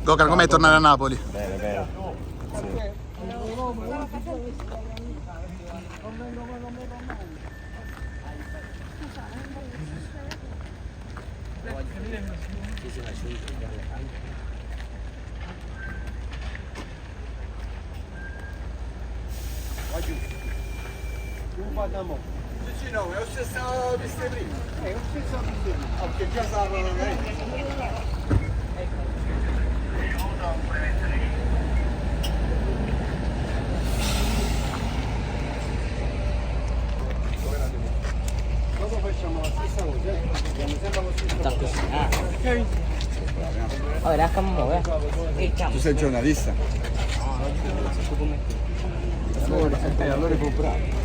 Gokan, com'è tornare a Napoli? Bene, bene. Sì. Sì, no, è lo stesso viste prima. È lo stesso viste prima. Oh, che già stava Dopo facciamo la stessa cosa, abbiamo sempre lo stesso. Sta così, Vabbè, la cammo, Tu sei giornalista? Allora può bravo.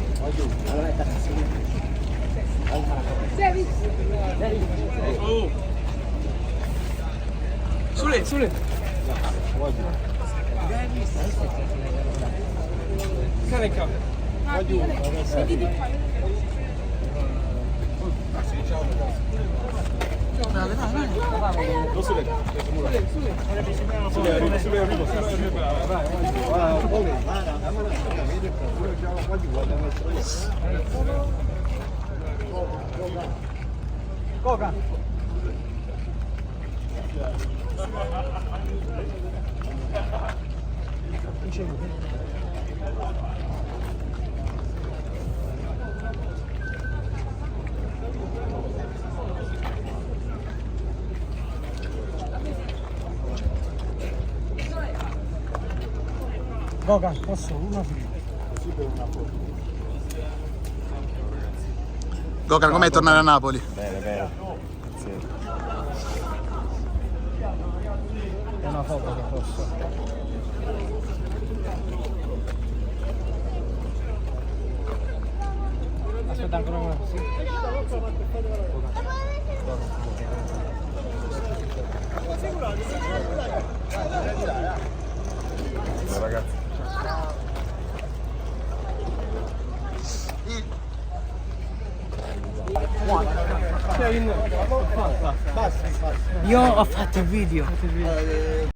Sule. Carica. Coca. Goga, posso? Una fila. Gokan, com'è tornare a Napoli? Bene, bene. Sì. È una foto che posso. Aspetta ancora una. Sì. Ragazzi. Io ho fatto il video.